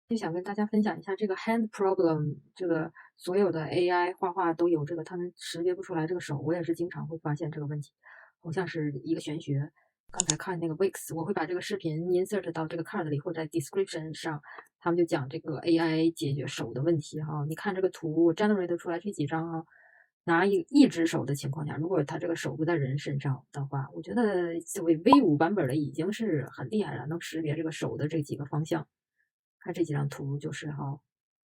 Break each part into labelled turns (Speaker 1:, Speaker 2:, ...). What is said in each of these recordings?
Speaker 1: 就想跟大家分享一下这个 hand problem，这个所有的 AI 画画都有这个，他们识别不出来这个手，我也是经常会发现这个问题，好像是一个玄学。刚才看那个 Wix，我会把这个视频 insert 到这个 card 里或者在 description 上，他们就讲这个 AI 解决手的问题哈。你看这个图，我 generate 出来这几张啊，拿一只手的情况下，如果他这个手不在人身上的话，我觉得作为 V5版本的已经是很厉害了，能识别这个手的这几个方向。看这几张图就是哈，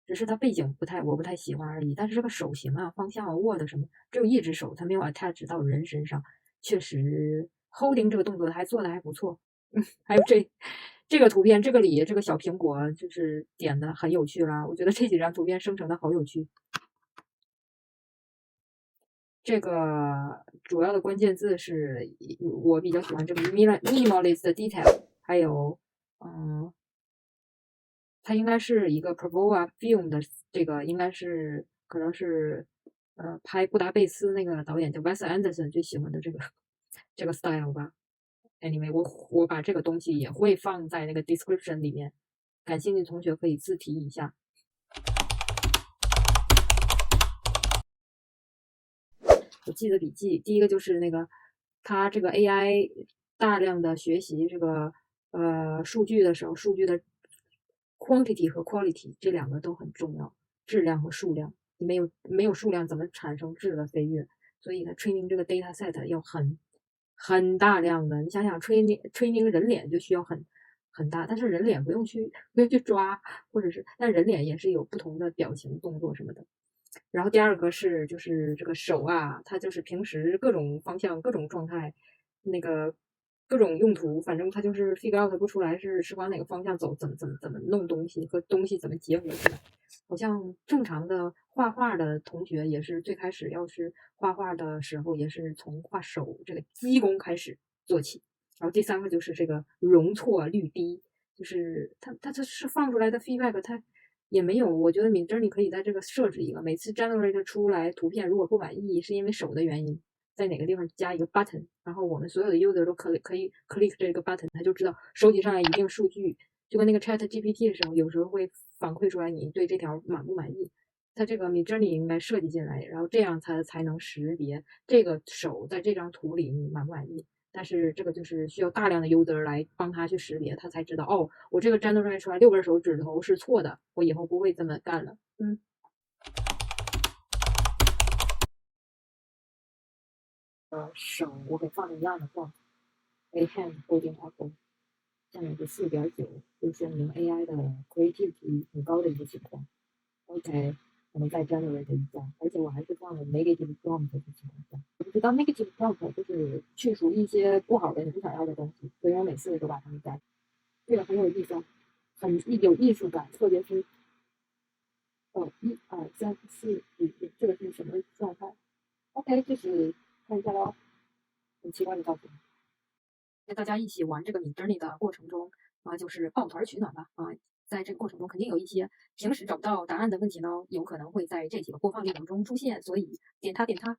Speaker 1: 只是它背景我不太喜欢而已。但是这个手型啊、方向啊、握的什么，只有一只手，它没有 attach 到人身上，确实 holding 这个动作还做的还不错。还有这个图片，这个里这个小苹果就是点的很有趣啦，我觉得这几张图片生成的好有趣。这个主要的关键字是我比较喜欢这个 minimalist detail，还有它应该是一个 Provoa Film 的，这个应该是可能是拍布达佩斯那个导演叫 Wes Anderson 最喜欢的这个 style 吧。Anyway，我把这个东西也会放在那个 description 里面，感兴趣的同学可以自提一下。我记的笔记，第一个就是那个它这个 AI 大量的学习这个数据的时候，数据的 quantity 和 quality 这两个都很重要，质量和数量。你没有数量，怎么产生质的飞跃？所以它 training 这个 data set 要很大量的。你想想，training 人脸就需要很大，但是人脸不用去抓，或者是但人脸也是有不同的表情、动作什么的。然后第二个就是这个手啊，它就是平时各种方向、各种状态，那个各种用途，反正它就是 figure out 不出来是往哪个方向走，怎么弄东西和东西怎么结合起来。好像正常的画画的同学也是最开始要是画画的时候，也是从画手这个基功开始做起。然后第三个就是这个容错率低，就是它是放出来的 feedback，它也没有，我觉得Midjourney可以在这个设置一个，每次 generate 出来图片如果不满意，是因为手的原因，在哪个地方加一个 button，然后我们所有的 user 都可以 click 这个 button，他就知道收集上来一定数据，就跟那个 Chat GPT 的时候，有时候会反馈出来你对这条满不满意。它这个 Midjourney 应该设计进来，然后这样它才能识别这个手在这张图里你满不满意。但是这个就是需要大量的 user 来帮他去识别，他才知道哦，我这个 generate 出来6根手指头是错的，我以后不会这么干了。手我给放一样的状态，A hand holding apple，下面是4.9，就说明 AI 的 creativity 很高的一个情况。OK，我们再 generate 一下，而且我还是放了 negative prompt 的情况下，我不知道 negative prompt 就是去除一些不好的你不想要的东西，所以我每次都把它们改。这个很有意思，很有艺术感，特别是1、2、3、4、5，这个是什么状态？OK，就是看一下喽，很奇怪的造型。在大家一起玩这个 Midjourney 的过程中就是抱团取暖吧在这个过程中肯定有一些平时找不到答案的问题呢，有可能会在这几个播放列表中出现，所以点它点它。